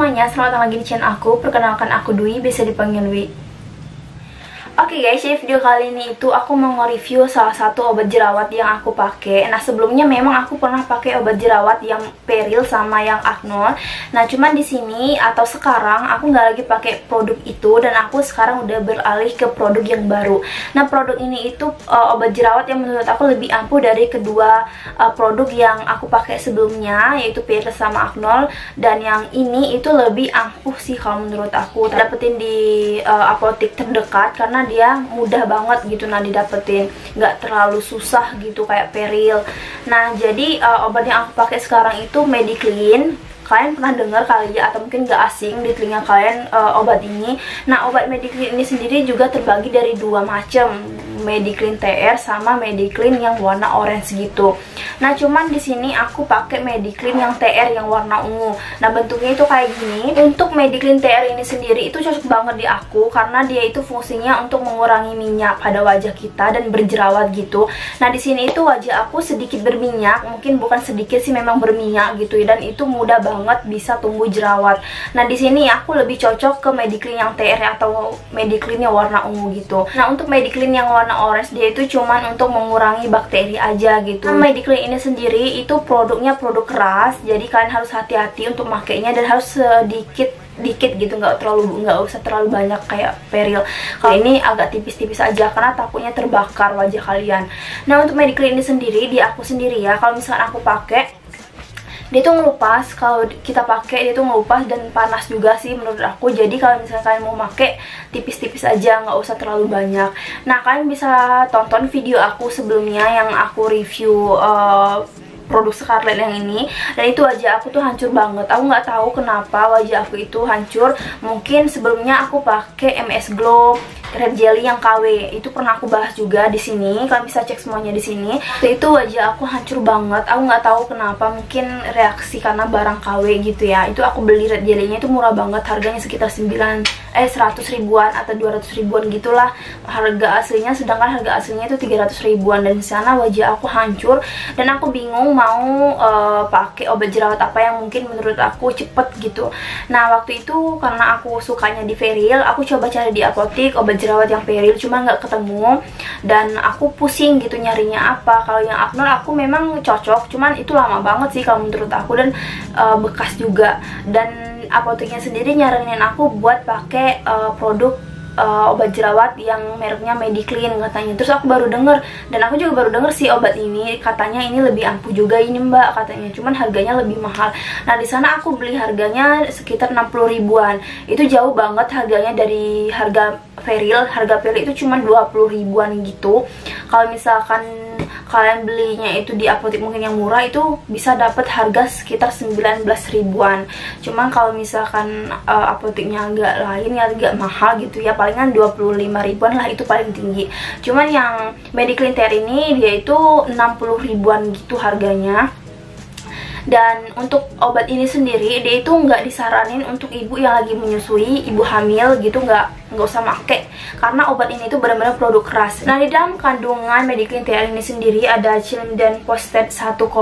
semuanya, selamat datang lagi di channel aku. Perkenalkan aku Dwi, bisa dipanggil Dwi. Oke guys, jadi video kali ini itu aku mau nge-review salah satu obat jerawat yang aku pakai. Nah, sebelumnya memang aku pernah pakai obat jerawat yang Peril sama yang Acnol. Nah, cuman di sini atau sekarang aku nggak lagi pakai produk itu dan aku sekarang udah beralih ke produk yang baru. Nah, produk ini itu obat jerawat yang menurut aku lebih ampuh dari kedua produk yang aku pakai sebelumnya, yaitu Peril sama Acnol. Dan yang ini itu lebih ampuh sih kalau menurut aku. Dapetin di apotek terdekat karena dia mudah banget gitu didapetin, nggak terlalu susah gitu kayak Peril. Nah, jadi obat yang aku pakai sekarang itu Mediclean. Kalian pernah dengar kali ya, atau mungkin nggak asing di telinga kalian obat ini. Nah, obat Mediclean ini sendiri juga terbagi dari dua macam, Mediclean TR sama Mediclean yang warna orange gitu. Nah, cuman di sini aku pakai Mediclean yang TR yang warna ungu. Nah, bentuknya itu kayak gini. Untuk Mediclean TR ini sendiri itu cocok banget di aku karena dia itu fungsinya untuk mengurangi minyak pada wajah kita dan berjerawat gitu. Nah, di sini itu wajah aku sedikit berminyak, mungkin bukan sedikit sih, memang berminyak gitu ya, dan itu mudah banget bisa tumbuh jerawat. Nah, di sini aku lebih cocok ke Mediclean yang TR atau Mediclean yang warna ungu gitu. Nah, untuk Mediclean yang warna orange dia itu cuman untuk mengurangi bakteri aja gitu. Nah, Mediclean ini sendiri itu produknya produk keras, jadi kalian harus hati-hati untuk makainya dan harus sedikit gitu, nggak usah terlalu banyak kayak Peril. Kalau ini agak tipis-tipis aja karena takutnya terbakar wajah kalian. Nah, untuk Mediclean ini sendiri di aku sendiri ya, kalau misalkan aku pakai dia tuh ngelupas, kalau kita pakai dia tuh ngelupas dan panas juga sih menurut aku. Jadi kalau misalnya kalian mau pakai tipis-tipis aja, nggak usah terlalu banyak. Nah, kalian bisa tonton video aku sebelumnya yang aku review produk Scarlett yang ini, dan itu wajah aku tuh hancur banget. Aku nggak tahu kenapa wajah aku itu hancur. Mungkin sebelumnya aku pakai MS Glow Red Jelly yang KW, itu pernah aku bahas juga di sini. Kalian bisa cek semuanya di sini. Itu wajah aku hancur banget. Aku nggak tahu kenapa, mungkin reaksi karena barang KW gitu ya. Itu aku beli Red Jelly-nya itu murah banget, harganya sekitar 100 ribuan atau 200 ribuan gitulah harga aslinya, sedangkan harga aslinya itu 300 ribuan. Dan di sana wajah aku hancur dan aku bingung mau pakai obat jerawat apa yang mungkin menurut aku cepet gitu. Nah, waktu itu karena aku sukanya di Peril, aku coba cari di apotek obat jerawat yang Peril, cuma nggak ketemu dan aku pusing gitu nyarinya apa. Kalau yang Acnol aku memang cocok, cuman itu lama banget sih kalau menurut aku dan bekas juga. Dan apoteknya sendiri nyaranin aku buat pakai produk obat jerawat yang mereknya Mediclean katanya. Terus aku baru denger, dan aku juga baru denger sih obat ini katanya ini lebih ampuh juga ini mbak katanya, cuman harganya lebih mahal. Nah, di sana aku beli harganya sekitar 60 ribuan. Itu jauh banget harganya dari harga Peril. Harga Peril itu cuma 20 ribuan gitu. Kalau misalkan kalian belinya itu di apotek mungkin yang murah, itu bisa dapat harga sekitar 19 ribuan. Cuman kalau misalkan apoteknya agak lain ya agak mahal gitu ya, palingan 25 ribuan lah, itu paling tinggi. Cuman yang Mediclean TR ini dia itu 60 ribuan gitu harganya. Dan untuk obat ini sendiri dia itu nggak disaranin untuk ibu yang lagi menyusui, ibu hamil gitu, nggak usah make karena obat ini itu benar-benar produk keras. Nah, di dalam kandungan Mediclean TR ini sendiri ada cilindan postet 1,2%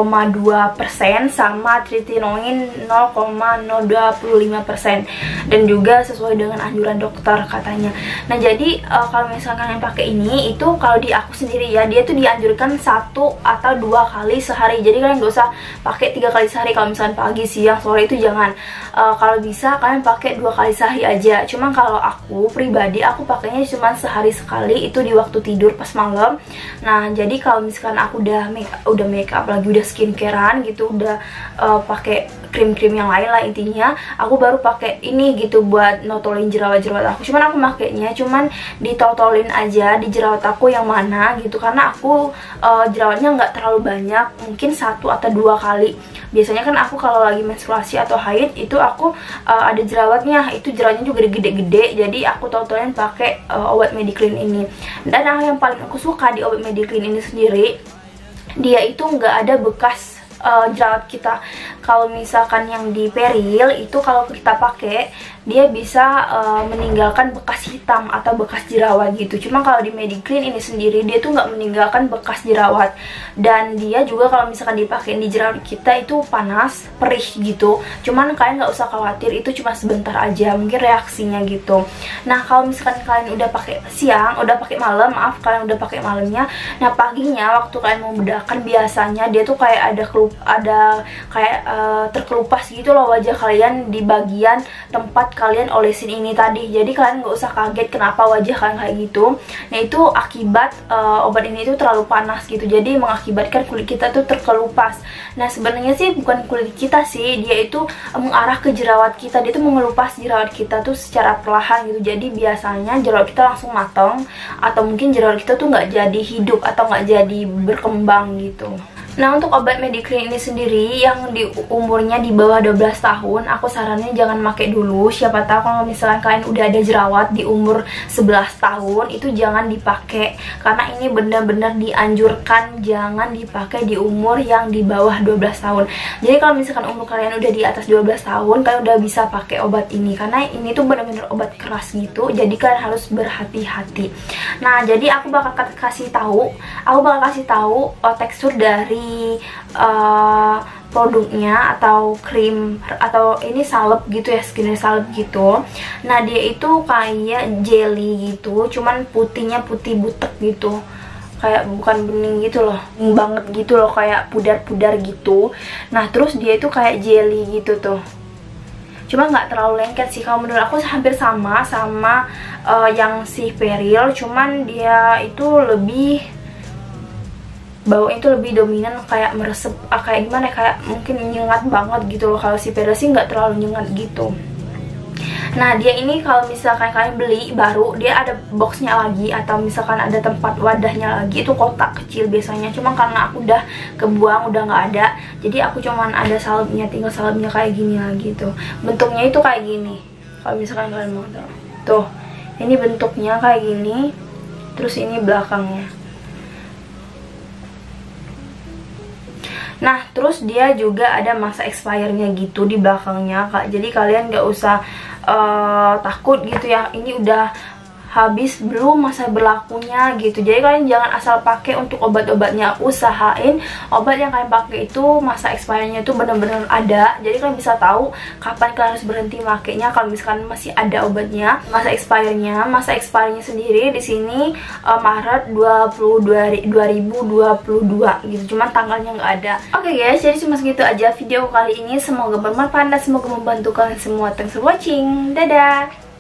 sama tretinoin 0,025% dan juga sesuai dengan anjuran dokter katanya. Nah, jadi kalau misalkan kalian pakai ini, itu kalau di aku sendiri ya, dia tuh dianjurkan 1 atau 2 kali sehari. Jadi kalian nggak usah pakai 3 kali sehari. Kalau misalkan pagi, siang, sore itu jangan. Kalau bisa kalian pakai 2 kali sehari aja. Cuman kalau aku pribadi, aku pakainya cuma sehari sekali, itu di waktu tidur pas malam. Nah, jadi kalau misalkan aku udah make up lagi, udah skincarean gitu, udah pakai krim-krim yang lain lah intinya, aku baru pakai ini gitu buat notolin jerawat-jerawat aku. Cuman aku makainya cuman ditotolin aja di jerawat aku yang mana gitu, karena aku jerawatnya nggak terlalu banyak, mungkin 1 atau 2 kali. Biasanya kan aku kalau lagi menstruasi atau haid itu aku ada jerawatnya, itu jerawatnya juga gede-gede, jadi aku totolin pakai obat Mediclean ini. Dan yang paling aku suka di obat Mediclean ini sendiri, dia itu nggak ada bekas jerawat kita. Kalau misalkan yang di Peril itu kalau kita pakai dia bisa meninggalkan bekas hitam atau bekas jerawat gitu. Cuma kalau di Mediclean ini sendiri dia tuh nggak meninggalkan bekas jerawat, dan dia juga kalau misalkan dipakai di jerawat kita itu panas, perih gitu. Cuman kalian nggak usah khawatir, itu cuma sebentar aja, mungkin reaksinya gitu. Nah kalau misalkan kalian udah pakai siang, udah pakai malam, maaf kalian udah pakai malamnya, nah paginya waktu kalian mau bedakan biasanya dia tuh kayak ada kayak terkelupas gitu loh wajah kalian di bagian tempat kalian olesin ini tadi. Jadi kalian nggak usah kaget kenapa wajah kalian kayak gitu. Nah itu akibat obat ini tuh terlalu panas gitu, jadi mengakibatkan kulit kita tuh terkelupas. Nah sebenarnya sih bukan kulit kita sih, dia itu mengarah ke jerawat kita, dia tuh mengelupas jerawat kita tuh secara perlahan gitu. Jadi biasanya jerawat kita langsung matang, atau mungkin jerawat kita tuh nggak jadi hidup atau nggak jadi berkembang gitu. Nah untuk obat Mediclean ini sendiri yang di umurnya di bawah 12 tahun, aku saranin jangan pakai dulu. Siapa tahu kalau misalkan kalian udah ada jerawat di umur 11 tahun itu jangan dipakai, karena ini benar-benar dianjurkan jangan dipakai di umur yang di bawah 12 tahun. Jadi kalau misalkan umur kalian udah di atas 12 tahun, kalian udah bisa pakai obat ini, karena ini tuh benar-benar obat keras gitu. Jadi kalian harus berhati-hati. Nah jadi aku bakal kasih tahu tekstur dari produknya atau krim atau ini salep gitu ya, skin salep gitu. Nah dia itu kayak jelly gitu, cuman putihnya putih butek gitu, kayak bukan bening gitu loh, banget gitu loh, kayak pudar-pudar gitu. Nah terus dia itu kayak jelly gitu tuh, cuma nggak terlalu lengket sih. Kalau menurut aku hampir sama yang si Peril, cuman dia itu lebih baunya itu lebih dominan, kayak meresep, kayak gimana ya, kayak mungkin nyengat banget gitu loh. Kalau si Peril sih nggak terlalu nyengat gitu. Nah dia ini kalau misalkan kalian beli baru, dia ada boxnya lagi, atau misalkan ada tempat wadahnya lagi, itu kotak kecil biasanya. Cuma karena aku udah kebuang, udah nggak ada, jadi aku cuman ada salepnya, tinggal salepnya kayak gini lagi tuh. Bentuknya itu kayak gini, kalau misalkan kalian mau tahu tuh, ini bentuknya kayak gini, terus ini belakangnya. Nah terus dia juga ada masa expire-nya gitu di belakangnya Kak. Jadi kalian nggak usah takut gitu ya, ini udah habis belum masa berlakunya gitu. Jadi kalian jangan asal pakai untuk obat-obatnya, usahain obat yang kalian pakai itu masa expirednya itu benar-benar ada. Jadi kalian bisa tahu kapan kalian harus berhenti makainya kalau misalkan masih ada obatnya. Masa expirednya sendiri di sini Maret 2022 gitu, cuman tanggalnya nggak ada. Oke guys, jadi cuma segitu aja video kali ini. Semoga bermanfaat dan semoga membantu kalian semua. Thanks for watching, dadah.